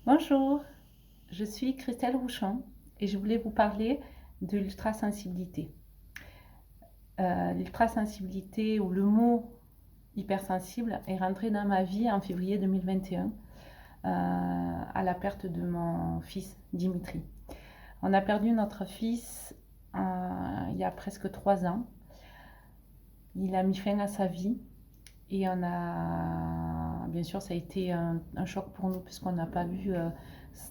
Bonjour, je suis Christelle Rouchon et je voulais vous parler de l'ultrasensibilité. L'ultrasensibilité ou le mot hypersensible est rentré dans ma vie en février 2021 à la perte de mon fils Dimitri. On a perdu notre fils il y a presque 3 ans. Il a mis fin à sa vie et bien sûr, ça a été un choc pour nous puisqu'on n'a pas vu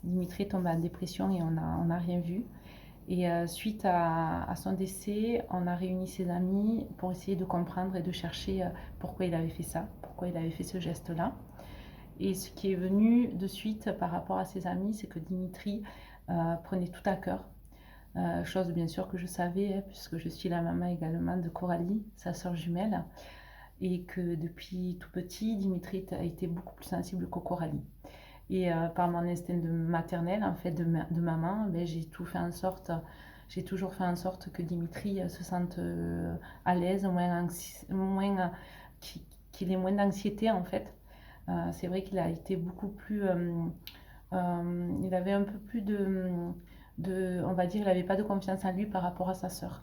Dimitri tomber en dépression et on a rien vu. Et suite à son décès, on a réuni ses amis pour essayer de comprendre et de chercher pourquoi il avait fait ça, pourquoi il avait fait ce geste-là. Et ce qui est venu de suite par rapport à ses amis, c'est que Dimitri prenait tout à cœur. Chose bien sûr que je savais, puisque je suis la maman également de Coralie, sa sœur jumelle, et que depuis tout petit, Dimitri a été beaucoup plus sensible que Coralie. Et par mon instinct de maternelle, en fait, de maman, ben, j'ai toujours fait en sorte que Dimitri se sente à l'aise, qu'il ait moins d'anxiété en fait. C'est vrai qu'il a été beaucoup plus, il avait un peu plus on va dire, il n'avait pas de confiance en lui par rapport à sa sœur.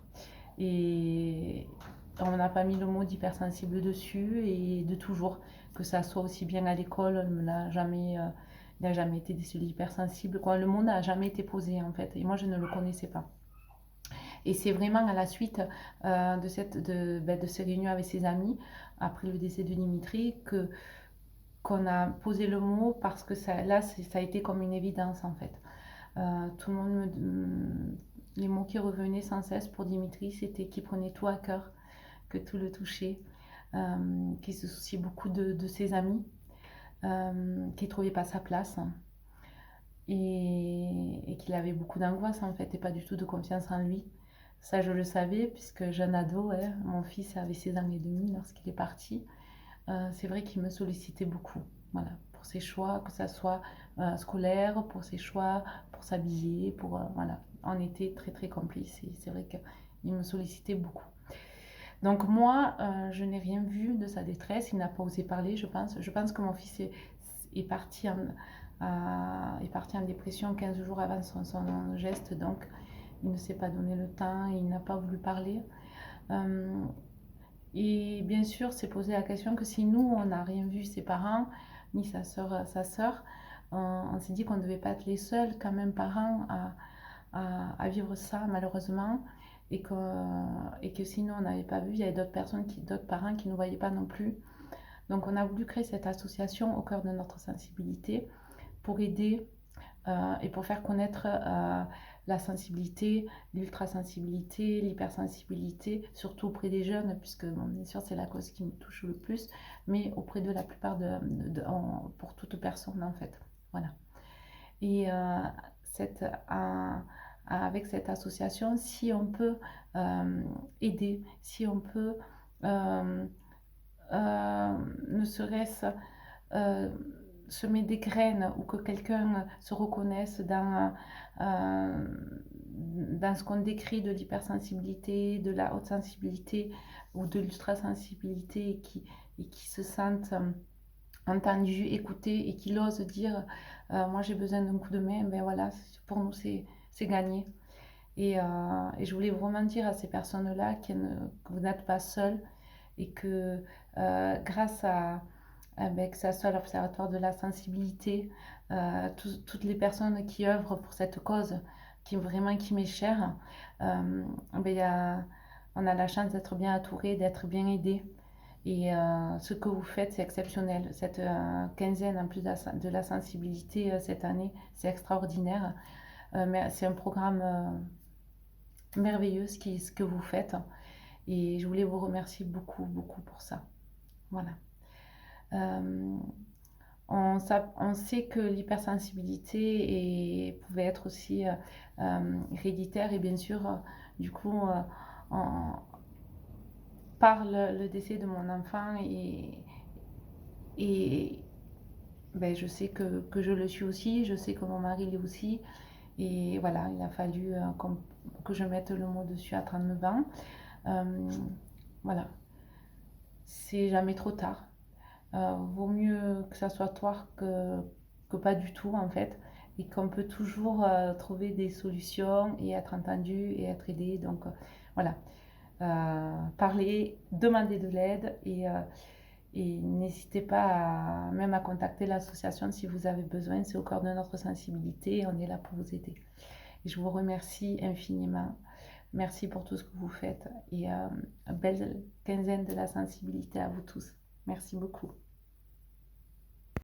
Et on n'a pas mis le mot d'hypersensible dessus et de toujours, que ça soit aussi bien à l'école, on ne l'a jamais, il n'a jamais été décelé hypersensible, quoi. Le mot n'a jamais été posé en fait, et moi je ne le connaissais pas. Et c'est vraiment à la suite de ces réunions avec ses amis, après le décès de Dimitri, qu'on a posé le mot parce que ça a été comme une évidence en fait. Tout le monde les mots qui revenaient sans cesse pour Dimitri, c'était qu'il prenait tout à cœur, que tout le touchait, qu'il se souciait beaucoup de ses amis, qu'il ne trouvait pas sa place et qu'il avait beaucoup d'angoisse en fait et pas du tout de confiance en lui. Ça, je le savais puisque jeune ado, hein, mon fils avait 16 ans et demi lorsqu'il est parti. C'est vrai qu'il me sollicitait beaucoup, voilà, pour ses choix, que ça soit scolaire, pour ses choix, pour s'habiller, voilà. On était très très complices et c'est vrai qu'il me sollicitait beaucoup. Donc moi, je n'ai rien vu de sa détresse, il n'a pas osé parler, je pense. Je pense que mon fils est parti est parti en dépression 15 jours avant son geste, donc il ne s'est pas donné le temps, il n'a pas voulu parler. Euh, et bien sûr, c'est posé la question que si nous, on n'a rien vu ses parents, ni sa sœur, on s'est dit qu'on ne devait pas être les seuls quand même parents à vivre ça malheureusement et que sinon on n'avait pas vu, il y avait d'autres parents qui ne voyaient pas non plus. Donc on a voulu créer cette association au cœur de notre sensibilité pour aider et pour faire connaître la sensibilité, l'ultrasensibilité, l'hypersensibilité, surtout auprès des jeunes, puisque bon, bien sûr c'est la cause qui me touche le plus, mais auprès de la plupart pour toute personne en fait. Voilà. Et avec cette association, si on peut aider, si on peut euh, ne serait-ce euh, semer des graines ou que quelqu'un se reconnaisse dans ce qu'on décrit de l'hypersensibilité, de la haute sensibilité ou de l'ultrasensibilité et qui se sente entendu, écouté et qu'il ose dire moi j'ai besoin d'un coup de main, ben voilà, pour nous c'est gagné. Et je voulais vraiment dire à ces personnes-là que vous n'êtes pas seuls et que grâce que ça soit l'Observatoire de la sensibilité, toutes les personnes qui œuvrent pour cette cause qui m'est chère, ben, on a la chance d'être bien entouré, d'être bien aidé. Et ce que vous faites, c'est exceptionnel. Cette quinzaine en plus de la sensibilité cette année, c'est extraordinaire. Mais c'est un programme merveilleux ce que vous faites. Et je voulais vous remercier beaucoup, beaucoup pour ça. Voilà. Euh, on sait que l'hypersensibilité pouvait être aussi héréditaire et bien sûr, du coup, on, par le décès de mon enfant et ben, je sais que je le suis aussi, je sais que mon mari l'est aussi. Et voilà, il a fallu que je mette le mot dessus à 39 ans. Euh, voilà, c'est jamais trop tard. Vaut mieux que ça soit tard que pas du tout en fait, et qu'on peut toujours trouver des solutions et être entendu et être aidé. Donc voilà, parler, demander de l'aide et n'hésitez pas même à contacter l'association si vous avez besoin. C'est au cœur de notre sensibilité et on est là pour vous aider. Et je vous remercie infiniment. Merci pour tout ce que vous faites et belle quinzaine de la sensibilité à vous tous. Merci beaucoup.